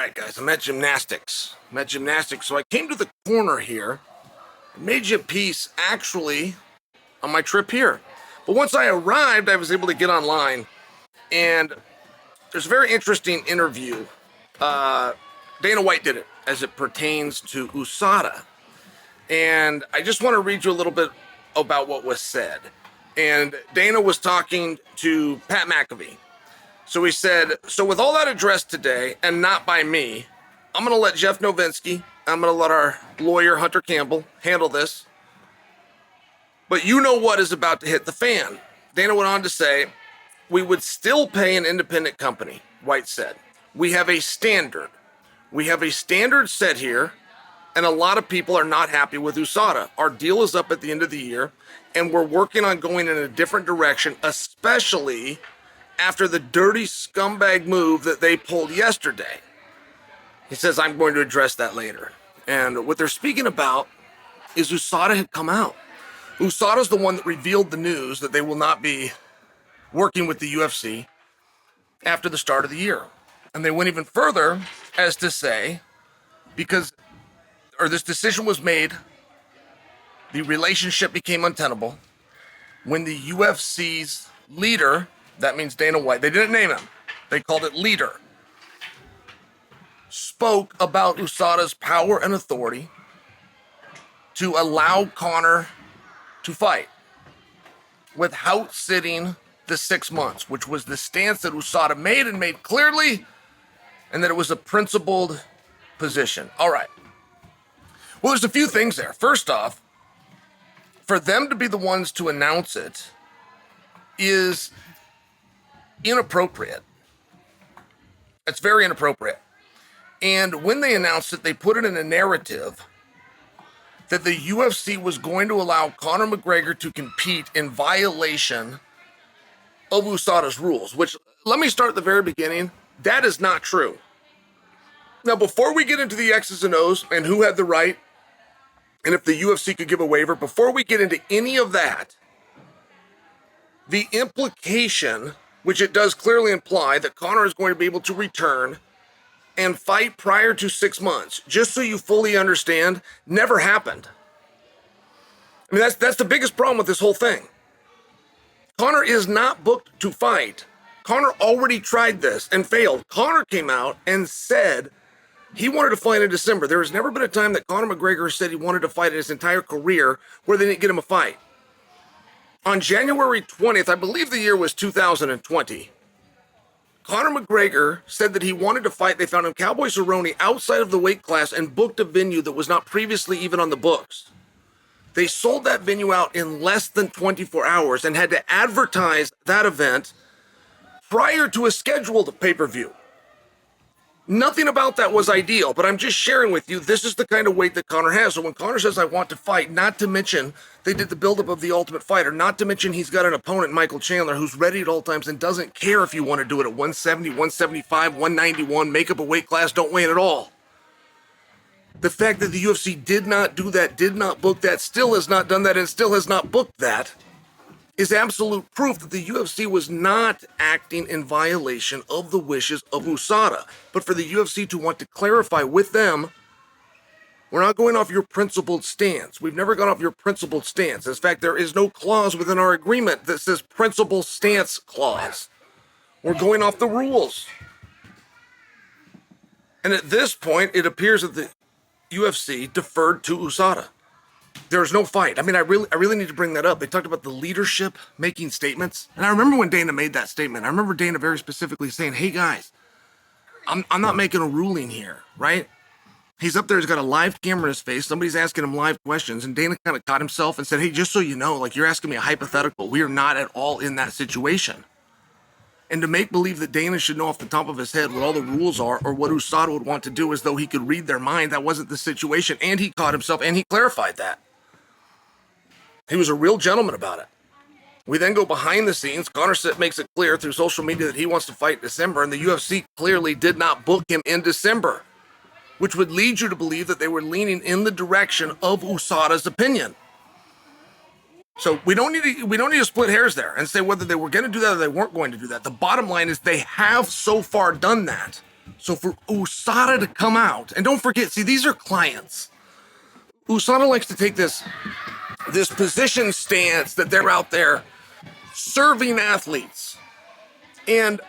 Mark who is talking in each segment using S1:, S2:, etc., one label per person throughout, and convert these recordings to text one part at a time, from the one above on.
S1: right, guys, I'm at gymnastics. So I came to the corner here, made you a piece actually on my trip here. But once I arrived, I was able to get online, and there's a very interesting interview. Dana White did it as it pertains to USADA. And I just want to read you a little bit about what was said. And Dana was talking to Pat McAfee. So he said, so with all that addressed today, and not by me, I'm going to let Jeff Novinsky, I'm going to let our lawyer, Hunter Campbell, handle this. But you know what is about to hit the fan. Dana went on to say, we would still pay an independent company, White said. We have a standard. We have a standard set here, and a lot of people are not happy with USADA. Our deal is up at the end of the year, and we're working on going in a different direction, especially after the dirty scumbag move that they pulled yesterday. He says, I'm going to address that later. And what they're speaking about is USADA had come out. USADA is the one that revealed the news that they will not be working with the UFC after the start of the year. And they went even further as to say, this decision was made, the relationship became untenable when the UFC's leader, that means Dana White, they didn't name him, they called it leader, spoke about USADA's power and authority to allow Conor to fight without sitting the 6 months, which was the stance that USADA made and made clearly, and that it was a principled position. All right. Well, there's a few things there. First off, for them to be the ones to announce it is inappropriate. It's very inappropriate. And when they announced it, they put it in a narrative that the UFC was going to allow Conor McGregor to compete in violation of USADA's rules, which, let me start at the very beginning. That is not true. Now, before we get into the X's and O's and who had the right, and if the UFC could give a waiver, before we get into any of that, the implication, which it does clearly imply, that Conor is going to be able to return and fight prior to 6 months, just so you fully understand, never happened. I mean, that's the biggest problem with this whole thing. Conor is not booked to fight. Conor already tried this and failed. Conor came out and said he wanted to fight in December. There has never been a time that Conor McGregor said he wanted to fight in his entire career where they didn't get him a fight. On January 20th, I believe the year was 2020, Conor McGregor said that he wanted to fight. They found him Cowboy Cerrone outside of the weight class and booked a venue that was not previously even on the books. They sold that venue out in less than 24 hours and had to advertise that event prior to a scheduled pay-per-view. Nothing about that was ideal, but I'm just sharing with you, this is the kind of weight that Conor has. So when Conor says, I want to fight, not to mention they did the buildup of the Ultimate Fighter, not to mention he's got an opponent, Michael Chandler, who's ready at all times and doesn't care if you want to do it at 170, 175, 191, make up a weight class, don't weigh in at all. The fact that the UFC did not do that, did not book that, still has not done that, and still has not booked that, is absolute proof that the UFC was not acting in violation of the wishes of USADA. But for the UFC to want to clarify with them, we're not going off your principled stance. We've never gone off your principled stance. In fact, there is no clause within our agreement that says principled stance clause. We're going off the rules. And at this point, it appears that the UFC deferred to USADA. There's no fight. I mean, I really need to bring that up. They talked about the leadership making statements. And I remember when Dana made that statement. I remember Dana very specifically saying, hey guys, I'm not making a ruling here, right? He's up there, he's got a live camera in his face. Somebody's asking him live questions. And Dana kind of caught himself and said, hey, just so you know, like, you're asking me a hypothetical. We are not at all in that situation. And to make believe that Dana should know off the top of his head what all the rules are or what USADA would want to do as though he could read their mind, that wasn't the situation. And he caught himself and he clarified that. He was a real gentleman about it. We then go behind the scenes. Conor makes it clear through social media that he wants to fight in December, and the UFC clearly did not book him in December, which would lead you to believe that they were leaning in the direction of USADA's opinion. So we don't need to split hairs there and say whether they were going to do that or they weren't going to do that. The bottom line is they have so far done that. So for USADA to come out, and don't forget, see, these are clients. USADA likes to take this position stance that they're out there serving athletes. And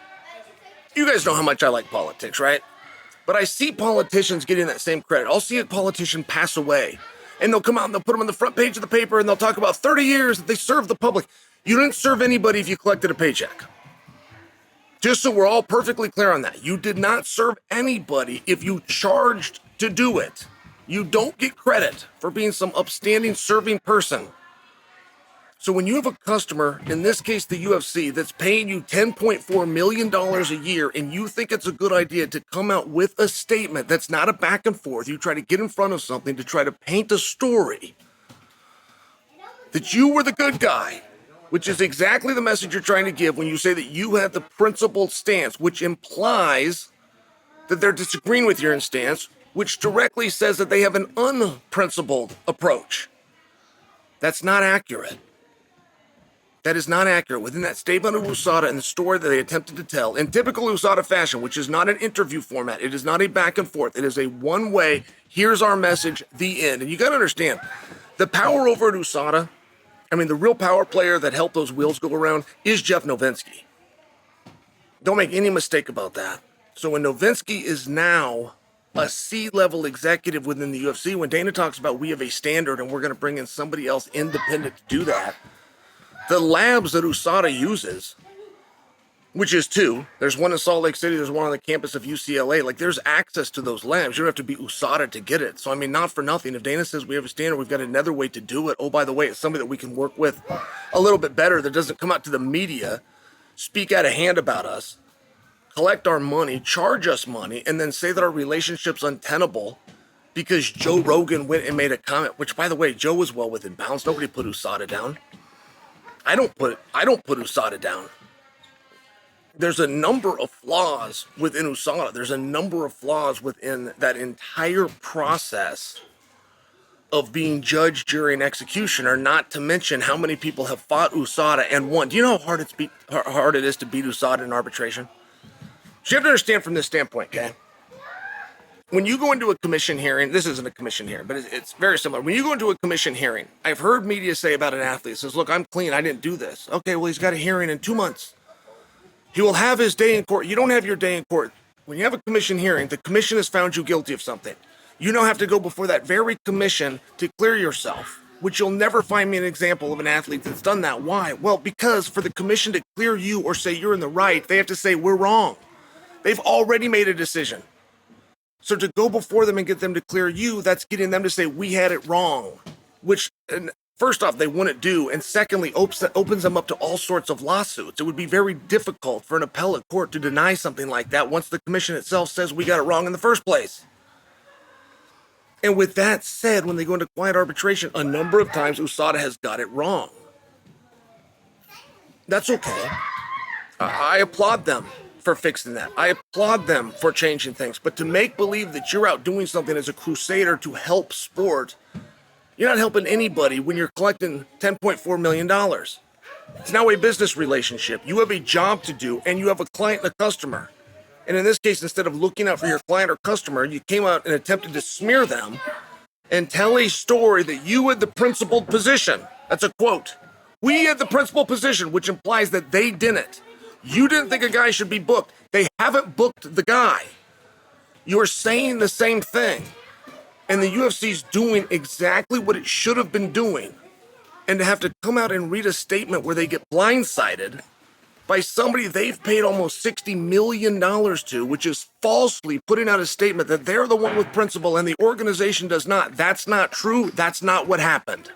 S1: you guys know how much I like politics, right? But I see politicians getting that same credit. I'll see a politician pass away, and they'll come out and they'll put them on the front page of the paper, and they'll talk about 30 years that they served the public. You didn't serve anybody if you collected a paycheck. Just so we're all perfectly clear on that. You did not serve anybody if you charged to do it. You don't get credit for being some upstanding serving person. So when you have a customer, in this case the UFC, that's paying you $10.4 million a year, and you think it's a good idea to come out with a statement that's not a back and forth, you try to get in front of something to try to paint a story that you were the good guy, which is exactly the message you're trying to give when you say that you had the principled stance, which implies that they're disagreeing with your stance, which directly says that they have an unprincipled approach. That's not accurate. That is not accurate. Within that statement of USADA and the story that they attempted to tell, in typical USADA fashion, which is not an interview format, it is not a back and forth, it is a one-way, here's our message, the end. And you got to understand, the power over at USADA, the real power player that helped those wheels go around is Jeff Novitzky. Don't make any mistake about that. So when Novitzky is now a C-level executive within the UFC, when Dana talks about we have a standard and we're going to bring in somebody else independent to do that, the labs that USADA uses, which is two, there's one in Salt Lake City, there's one on the campus of UCLA, there's access to those labs. You don't have to be USADA to get it. So, not for nothing. If Dana says we have a standard, we've got another way to do it. Oh, by the way, it's somebody that we can work with a little bit better that doesn't come out to the media, speak out of hand about us, collect our money, charge us money, and then say that our relationship's untenable because Joe Rogan went and made a comment, which, by the way, Joe was well within bounds. Nobody put USADA down. I don't put USADA down. There's a number of flaws within USADA. There's a number of flaws within that entire process of being judge, jury, and executioner, not to mention how many people have fought USADA and won. Do you know how hard it is to beat USADA in arbitration? So you have to understand from this standpoint, okay? When you go into a commission hearing, this isn't a commission hearing, but it's very similar. When you go into a commission hearing, I've heard media say about an athlete, it says, look, I'm clean, I didn't do this. Okay, well, he's got a hearing in 2 months. He will have his day in court. You don't have your day in court. When you have a commission hearing, the commission has found you guilty of something. You now have to go before that very commission to clear yourself, which you'll never find me an example of an athlete that's done that. Why? Well, because for the commission to clear you or say you're in the right, they have to say we're wrong. They've already made a decision. So to go before them and get them to clear you, that's getting them to say we had it wrong, which first off, they wouldn't do, and secondly, opens them up to all sorts of lawsuits. It would be very difficult for an appellate court to deny something like that once the commission itself says we got it wrong in the first place. And with that said, when they go into quiet arbitration, a number of times USADA has got it wrong. That's okay. I applaud them for fixing that. I applaud them for changing things. But to make believe that you're out doing something as a crusader to help sport, you're not helping anybody when you're collecting $10.4 million. It's now a business relationship. You have a job to do, and you have a client and a customer. And in this case, instead of looking out for your client or customer, you came out and attempted to smear them and tell a story that you had the principled position. That's a quote. We had the principled position, which implies that they didn't. You didn't think a guy should be booked. They haven't booked the guy. You're saying the same thing. And the UFC's doing exactly what it should have been doing. And to have to come out and read a statement where they get blindsided by somebody they've paid almost $60 million to, which is falsely putting out a statement that they're the one with principle and the organization does not. That's not true. That's not what happened.